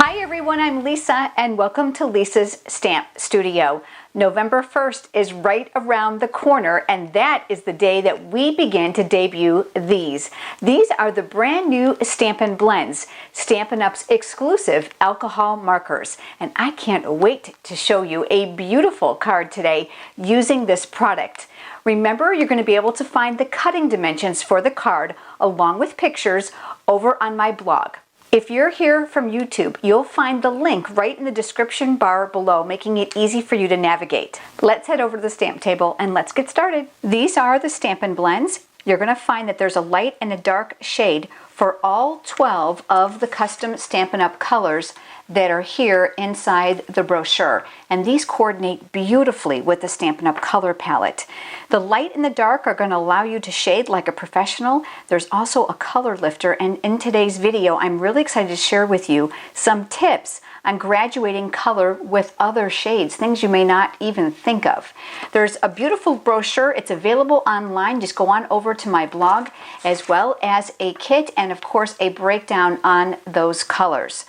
Hi everyone, I'm Lisa and welcome to Lisa's Stamp Studio. November 1st is right around the corner and that is the day that we begin to debut these. These are the brand new Stampin' Blends, Stampin' Up's exclusive alcohol markers. And I can't wait to show you a beautiful card today using this product. Remember, you're going to be able to find the cutting dimensions for the card along with pictures over on my blog. If you're here from YouTube, you'll find the link right in the description bar below, making it easy for you to navigate. Let's head over to the stamp table and let's get started. These are the Stampin' Blends. You're going to find that there's a light and a dark shade for all 12 of the custom Stampin' Up colors that are here inside the brochure. And these coordinate beautifully with the Stampin' Up color palette. The light and the dark are going to allow you to shade like a professional. There's also a color lifter, and in today's video I'm really excited to share with you some tips on graduating color with other shades, things you may not even think of. There's a beautiful brochure. It's available online. Just go on over to my blog, as well as a kit and of course a breakdown on those colors.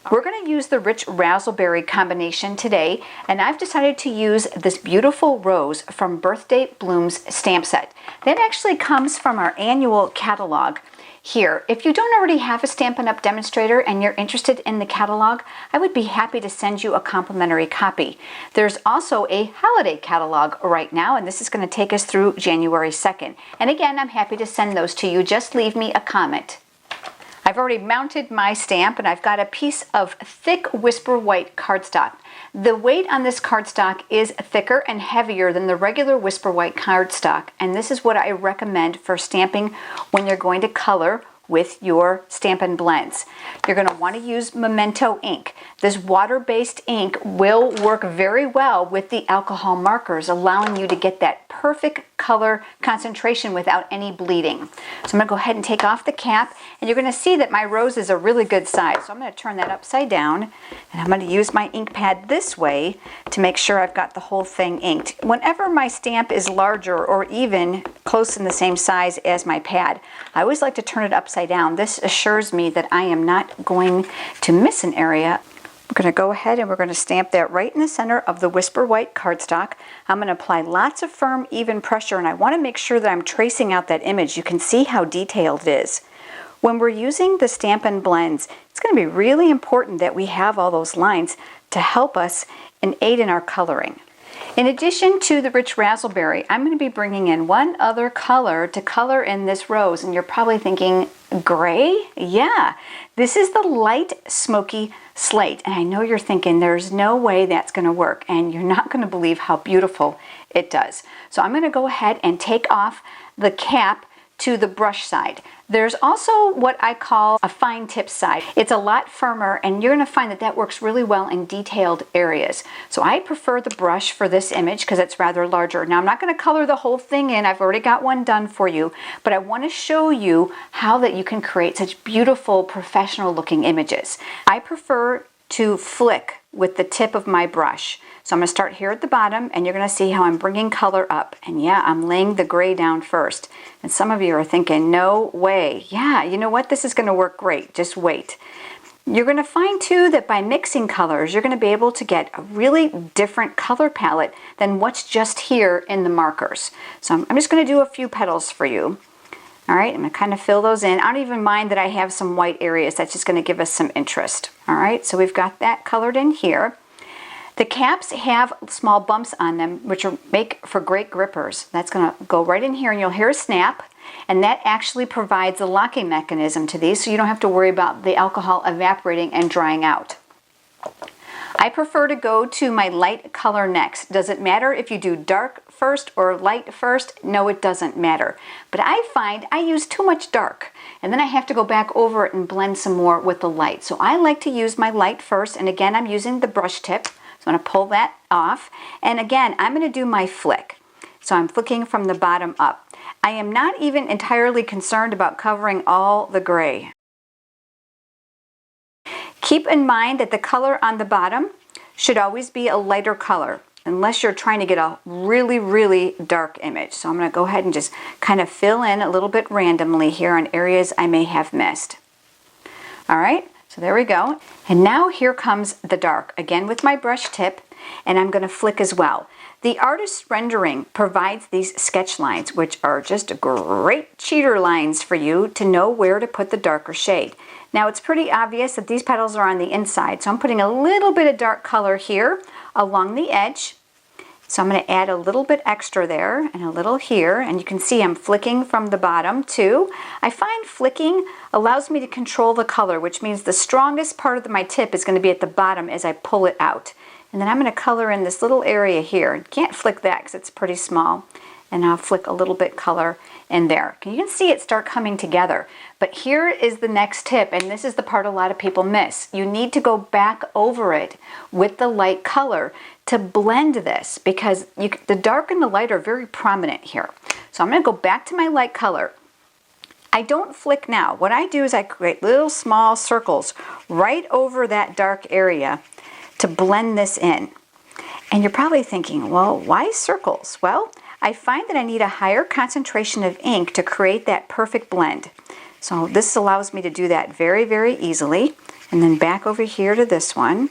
We're going to use the rich raspberry combination today, and I've decided to use this beautiful rose from Birthday Blooms stamp set. That actually comes from our annual catalog here. If you don't already have a Stampin' Up demonstrator and you're interested in the catalog, I would be happy to send you a complimentary copy. There's also a holiday catalog right now, and this is going to take us through January 2nd. And again, I'm happy to send those to you. Just leave me a comment. I've already mounted my stamp and I've got a piece of thick Whisper White cardstock. The weight on this cardstock is thicker and heavier than the regular Whisper White cardstock, and this is what I recommend for stamping when you're going to color with your Stampin' Blends. You're going to want to use Memento ink. This water-based ink will work very well with the alcohol markers, allowing you to get that perfect color concentration without any bleeding. So I'm going to go ahead and take off the cap, and you're going to see that my rose is a really good size. So I'm going to turn that upside down, and I'm going to use my ink pad this way to make sure I've got the whole thing inked. Whenever my stamp is larger or even close in the same size as my pad, I always like to turn it upside down. This assures me that I am not going to miss an area. We're going to go ahead and we're going to stamp that right in the center of the Whisper White cardstock. I'm going to apply lots of firm, even pressure, and I want to make sure that I'm tracing out that image. You can see how detailed it is. When we're using the Stampin' Blends, it's going to be really important that we have all those lines to help us and aid in our coloring. In addition to the rich raspberry, I'm going to be bringing in one other color to color in this rose, and you're probably thinking, gray? Yeah, this is the light smoky slate, and I know you're thinking there's no way that's going to work, and you're not going to believe how beautiful it does. So I'm going to go ahead and take off the cap to the brush side. There's also what I call a fine tip side. It's a lot firmer, and you're going to find that that works really well in detailed areas. So I prefer the brush for this image because it's rather larger. Now I'm not going to color the whole thing in. I've already got one done for you, but I want to show you how that you can create such beautiful professional looking images. I prefer to flick with the tip of my brush. So I'm going to start here at the bottom, and you're going to see how I'm bringing color up. And yeah, I'm laying the gray down first. And some of you are thinking, no way. Yeah, you know what? This is going to work great. Just wait. You're going to find too that by mixing colors, you're going to be able to get a really different color palette than what's just here in the markers. So I'm just going to do a few petals for you. All right, I'm going to kind of fill those in. I don't even mind that I have some white areas. That's just going to give us some interest. All right, so we've got that colored in here. The caps have small bumps on them, which make for great grippers. That's going to go right in here, and you'll hear a snap, and that actually provides a locking mechanism to these, so you don't have to worry about the alcohol evaporating and drying out. I prefer to go to my light color next. Does it matter if you do dark first or light first? No, it doesn't matter. But I find I use too much dark, and then I have to go back over it and blend some more with the light. So I like to use my light first, and again, I'm using the brush tip. So I'm going to pull that off, and again, I'm going to do my flick. So I'm flicking from the bottom up. I am not even entirely concerned about covering all the gray. Keep in mind that the color on the bottom should always be a lighter color, unless you're trying to get a really, really dark image. So I'm going to go ahead and just kind of fill in a little bit randomly here on areas I may have missed. All right, So there we go. And now here comes the dark, again with my brush tip, and I'm going to flick as well. The artist's rendering provides these sketch lines, which are just great cheater lines for you to know where to put the darker shade. Now it's pretty obvious that these petals are on the inside, so I'm putting a little bit of dark color here along the edge. So I'm going to add a little bit extra there and a little here, and you can see I'm flicking from the bottom too. I find flicking allows me to control the color, which means the strongest part of my tip is going to be at the bottom as I pull it out. And then I'm going to color in this little area here. You can't flick that because it's pretty small. And I'll flick a little bit color in there. You can see it start coming together. But here is the next tip, and this is the part a lot of people miss. You need to go back over it with the light color to blend this, because the dark and the light are very prominent here. So I'm going to go back to my light color. I don't flick now. What I do is I create little small circles right over that dark area to blend this in. And you're probably thinking, well, why circles? Well, I find that I need a higher concentration of ink to create that perfect blend. So this allows me to do that very, very easily. And then back over here to this one.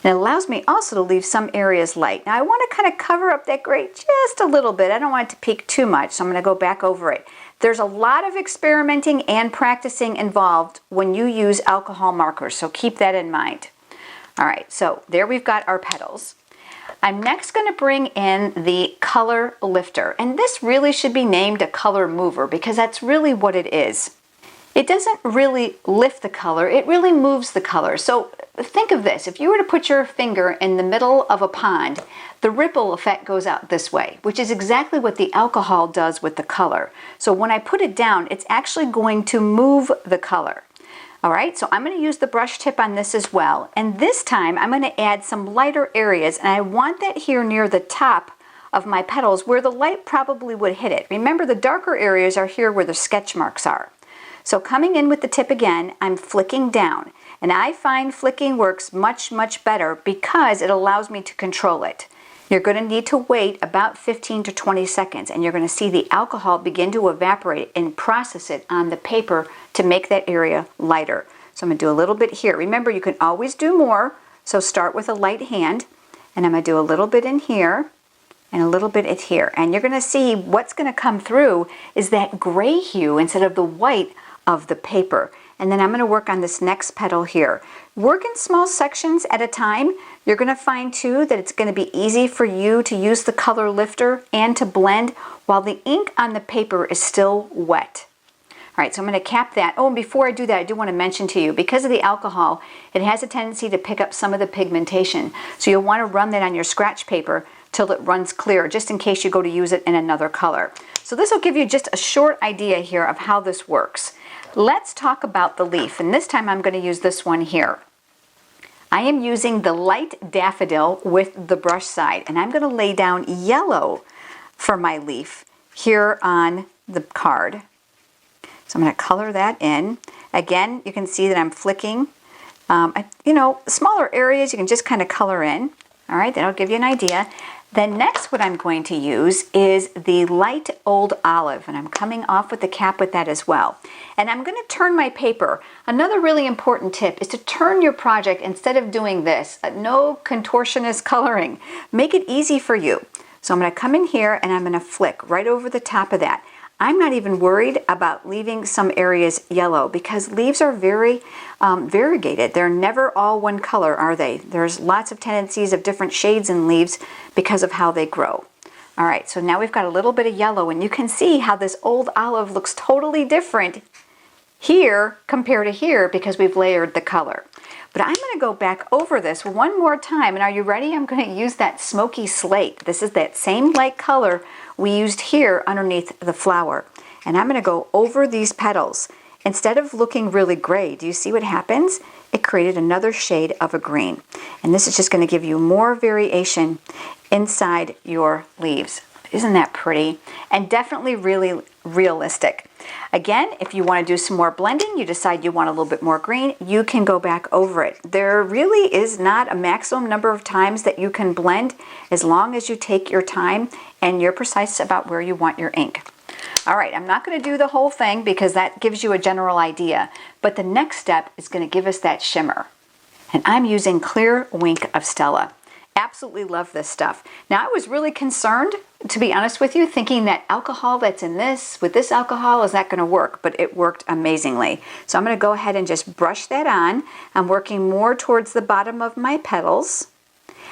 And it allows me also to leave some areas light. Now I want to kind of cover up that gray just a little bit. I don't want it to peak too much, so I'm going to go back over it. There's a lot of experimenting and practicing involved when you use alcohol markers, so keep that in mind. All right, so there we've got our petals. I'm next going to bring in the color lifter, and this really should be named a color mover because that's really what it is. It doesn't really lift the color, it really moves the color. So think of this, if you were to put your finger in the middle of a pond, the ripple effect goes out this way, which is exactly what the alcohol does with the color. So when I put it down, it's actually going to move the color. All right, so I'm going to use the brush tip on this as well. And this time I'm going to add some lighter areas, and I want that here near the top of my petals where the light probably would hit it. Remember, the darker areas are here where the sketch marks are. So coming in with the tip again, I'm flicking down. And I find flicking works much, much better because it allows me to control it. You're going to need to wait about 15 to 20 seconds, and you're going to see the alcohol begin to evaporate and process it on the paper to make that area lighter. So I'm going to do a little bit here. Remember, you can always do more, so start with a light hand, and I'm going to do a little bit in here and a little bit in here. And you're going to see what's going to come through is that gray hue instead of the white of the paper. And then I'm going to work on this next petal here. Work in small sections at a time. You're going to find too that it's going to be easy for you to use the color lifter and to blend while the ink on the paper is still wet. All right, so I'm going to cap that. Oh, and before I do that, I do want to mention to you, because of the alcohol, it has a tendency to pick up some of the pigmentation. So you'll want to run that on your scratch paper till it runs clear, just in case you go to use it in another color. So this will give you just a short idea here of how this works. Let's talk about the leaf, and this time I'm going to use this one here. I am using the light daffodil with the brush side, and I'm going to lay down yellow for my leaf here on the card. So I'm going to color that in. Again, you can see that I'm flicking. Smaller areas you can just kind of color in. All right, that'll give you an idea. Then next what I'm going to use is the light old olive, and I'm coming off with the cap with that as well. And I'm going to turn my paper. Another really important tip is to turn your project instead of doing this. No contortionist coloring. Make it easy for you. So I'm going to come in here and I'm going to flick right over the top of that. I'm not even worried about leaving some areas yellow because leaves are very variegated. They're never all one color, are they? There's lots of tendencies of different shades in leaves because of how they grow. All right, so now we've got a little bit of yellow, and you can see how this old olive looks totally different here compared to here because we've layered the color. But I'm going to go back over this one more time, and are you ready? I'm going to use that smoky slate. This is that same light color we used here underneath the flower. And I'm going to go over these petals. Instead of looking really gray, do you see what happens? It created another shade of a green. And this is just going to give you more variation inside your leaves. Isn't that pretty? And definitely really realistic. Again, if you want to do some more blending, you decide you want a little bit more green, you can go back over it. There really is not a maximum number of times that you can blend as long as you take your time and you're precise about where you want your ink. All right, I'm not going to do the whole thing because that gives you a general idea, but the next step is going to give us that shimmer. And I'm using Clear Wink of Stella. Absolutely love this stuff. Now, I was really concerned, to be honest with you, thinking that alcohol that's in this, with this alcohol, is that going to work? But it worked amazingly. So I'm going to go ahead and just brush that on. I'm working more towards the bottom of my petals.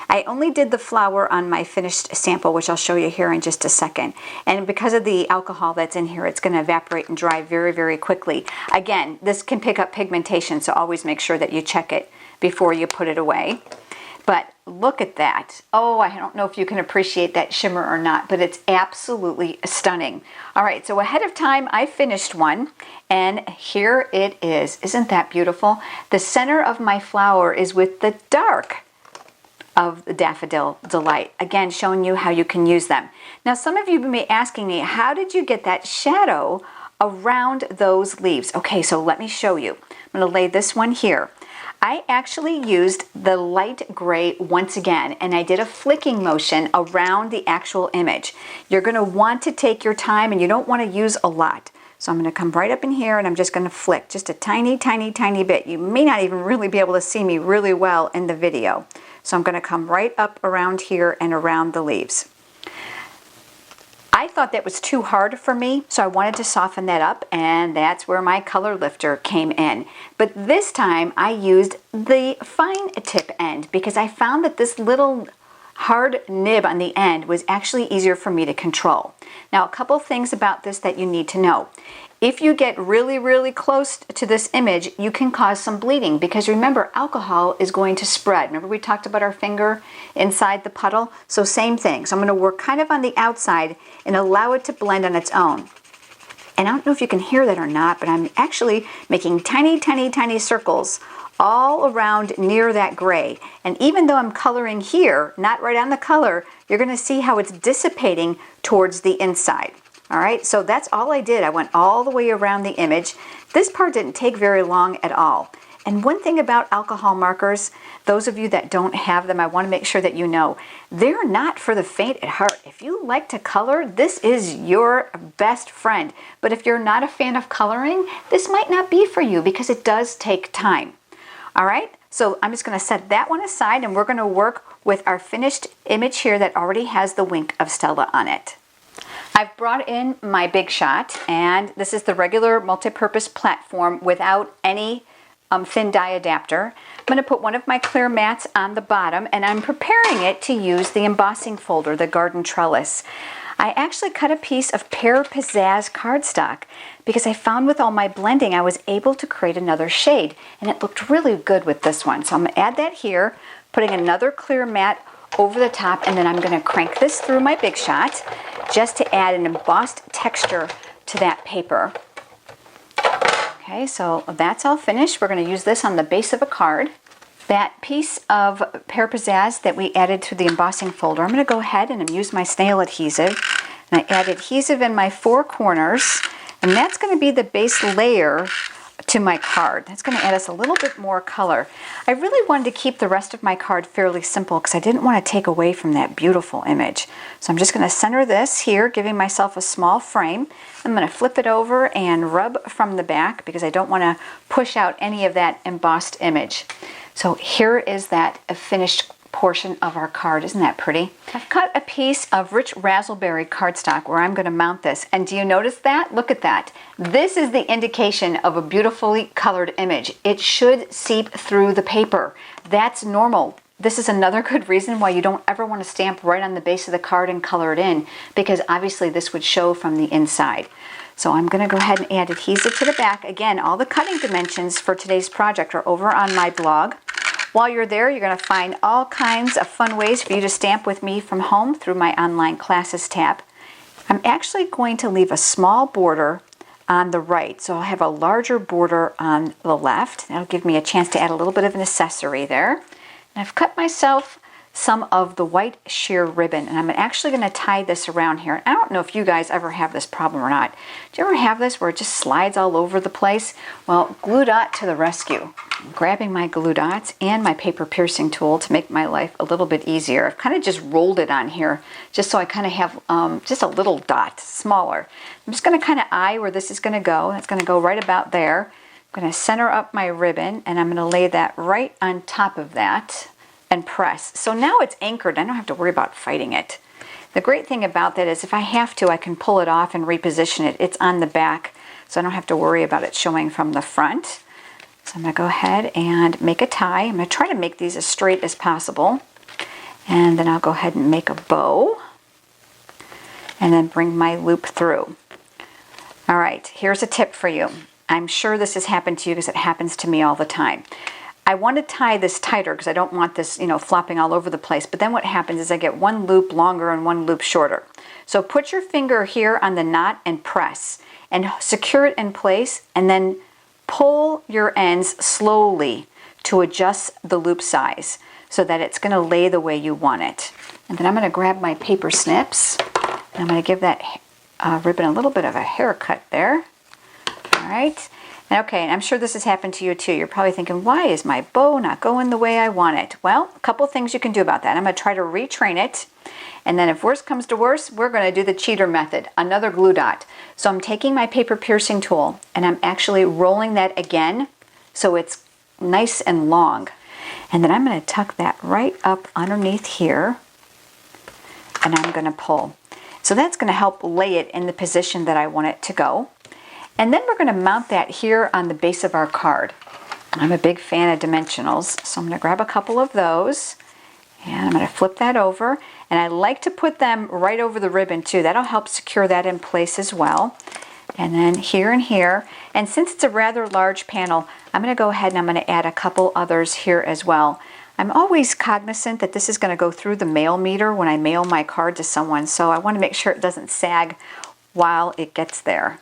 I only did the flower on my finished sample, which I'll show you here in just a second. And because of the alcohol that's in here, it's going to evaporate and dry very, very quickly. Again, this can pick up pigmentation, so always make sure that you check it before you put it away. But look at that. Oh, I don't know if you can appreciate that shimmer or not, but it's absolutely stunning. All right, so ahead of time, I finished one, and here it is. Isn't that beautiful? The center of my flower is with the dark of the Daffodil Delight. Again, showing you how you can use them. Now, some of you may be asking me, how did you get that shadow around those leaves? Okay, so let me show you. I'm going to lay this one here. I actually used the light gray once again, and I did a flicking motion around the actual image. You're going to want to take your time, and you don't want to use a lot. So I'm going to come right up in here, and I'm just going to flick just a tiny, tiny, tiny bit. You may not even really be able to see me really well in the video. So I'm going to come right up around here and around the leaves. I thought that was too hard for me, so I wanted to soften that up, and that's where my color lifter came in. But this time I used the fine tip end because I found that this little hard nib on the end was actually easier for me to control. Now, a couple things about this that you need to know. If you get really, really close to this image, you can cause some bleeding because remember, alcohol is going to spread. Remember we talked about our finger inside the puddle? So same thing. So I'm going to work kind of on the outside and allow it to blend on its own. And I don't know if you can hear that or not, but I'm actually making tiny, tiny, tiny circles all around near that gray. And even though I'm coloring here, not right on the color, you're going to see how it's dissipating towards the inside. All right, so that's all I did. I went all the way around the image. This part didn't take very long at all. And one thing about alcohol markers, those of you that don't have them, I want to make sure that you know, they're not for the faint at heart. If you like to color, this is your best friend. But if you're not a fan of coloring, this might not be for you because it does take time. All right, so I'm just going to set that one aside, and we're going to work with our finished image here that already has the Wink of Stella on it. I've brought in my Big Shot, and this is the regular multi-purpose platform without any thin die adapter. I'm going to put one of my clear mats on the bottom, and I'm preparing it to use the embossing folder, the garden trellis. I actually cut a piece of Pear Pizzazz cardstock because I found with all my blending I was able to create another shade, and it looked really good with this one. So I'm going to add that here, putting another clear mat over the top, and then I'm going to crank this through my Big Shot just to add an embossed texture to that paper. Okay, so that's all finished. We're going to use this on the base of a card. That piece of Pear Pizzazz that we added to the embossing folder, I'm going to go ahead and use my snail adhesive. And I add adhesive in my four corners, and that's going to be the base layer to my card. That's going to add us a little bit more color. I really wanted to keep the rest of my card fairly simple because I didn't want to take away from that beautiful image. So I'm just going to center this here, giving myself a small frame. I'm going to flip it over and rub from the back because I don't want to push out any of that embossed image. So here is that finished portion of our card. Isn't that pretty? I've cut a piece of rich raspberry cardstock where I'm going to mount this. And do you notice that? Look at that. This is the indication of a beautifully colored image. It should seep through the paper. That's normal. This is another good reason why you don't ever want to stamp right on the base of the card and color it in, because obviously this would show from the inside. So I'm going to go ahead and add adhesive to the back. Again, all the cutting dimensions for today's project are over on my blog. While you're there, you're going to find all kinds of fun ways for you to stamp with me from home through my online classes tab. I'm actually going to leave a small border on the right, so I'll have a larger border on the left. That'll give me a chance to add a little bit of an accessory there. And I've cut myself some of the white sheer ribbon, and I'm actually going to tie this around here. I don't know if you guys ever have this problem or not. Do you ever have this where it just slides all over the place? Well, Glue Dot to the rescue. grabbing my glue dots and my paper piercing tool to make my life a little bit easier. I've kind of just rolled it on here just so I kind of have just a little dot, smaller. I'm just going to kind of eye where this is going to go. It's going to go right about there. I'm going to center up my ribbon and I'm going to lay that right on top of that and press. So now it's anchored. I don't have to worry about fighting it. The great thing about that is if I have to, I can pull it off and reposition it. It's on the back, so I don't have to worry about it showing from the front. So I'm going to go ahead and make a tie. I'm going to try to make these as straight as possible. And then I'll go ahead and make a bow. And then bring my loop through. All right, here's a tip for you. I'm sure this has happened to you because it happens to me all the time. I want to tie this tighter because I don't want this, flopping all over the place. But then what happens is I get one loop longer and one loop shorter. So put your finger here on the knot and press and secure it in place and then pull your ends slowly to adjust the loop size so that it's going to lay the way you want it. And then I'm going to grab my paper snips and I'm going to give that ribbon a little bit of a haircut there. All right. Okay, and I'm sure this has happened to you too. You're probably thinking, why is my bow not going the way I want it? Well, a couple things you can do about that. I'm going to try to retrain it. And then if worse comes to worse, we're going to do the cheater method, another glue dot. So I'm taking my paper piercing tool and I'm actually rolling that again so it's nice and long. And then I'm going to tuck that right up underneath here and I'm going to pull. So that's going to help lay it in the position that I want it to go. And then we're going to mount that here on the base of our card. I'm a big fan of dimensionals, so I'm going to grab a couple of those and I'm going to flip that over. And I like to put them right over the ribbon too. That'll help secure that in place as well. And then here and here. And since it's a rather large panel, I'm going to go ahead and I'm going to add a couple others here as well. I'm always cognizant that this is going to go through the mail meter when I mail my card to someone, so I want to make sure it doesn't sag while it gets there.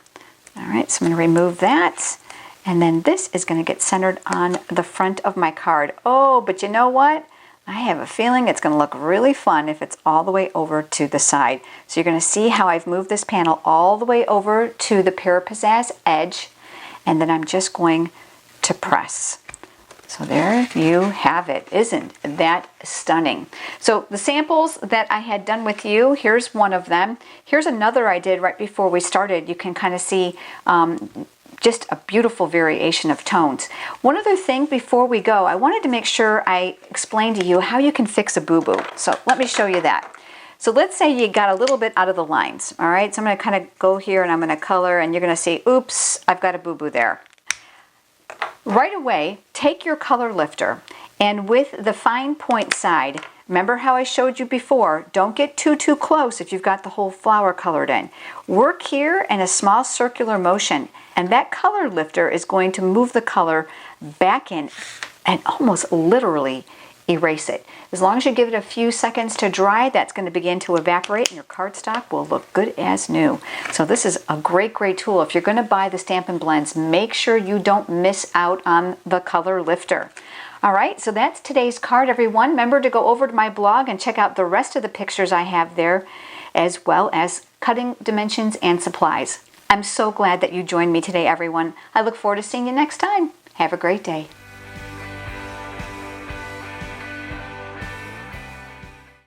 All right, so I'm going to remove that. And then this is going to get centered on the front of my card. Oh, but you know what? I have a feeling it's going to look really fun if it's all the way over to the side. So you're going to see how I've moved this panel all the way over to the Pizzazz edge. And then I'm just going to press. So there you have it. Isn't that stunning? So the samples that I had done with you, here's one of them. Here's another I did right before we started. You can kind of see just a beautiful variation of tones. One other thing before we go, I wanted to make sure I explained to you how you can fix a boo-boo. So let me show you that. So let's say you got a little bit out of the lines. All right, so I'm going to kind of go here and I'm going to color and you're going to see, oops, I've got a boo-boo there. Right away, take your color lifter and with the fine point side, remember how I showed you before, don't get too close if you've got the whole flower colored in. Work here in a small circular motion and that color lifter is going to move the color back in and almost literally erase it. As long as you give it a few seconds to dry, that's going to begin to evaporate and your cardstock will look good as new. So this is a great tool. If you're going to buy the Stampin' Blends, make sure you don't miss out on the color lifter. All right, so that's today's card, everyone. Remember to go over to my blog and check out the rest of the pictures I have there, as well as cutting dimensions and supplies. I'm so glad that you joined me today, everyone. I look forward to seeing you next time. Have a great day.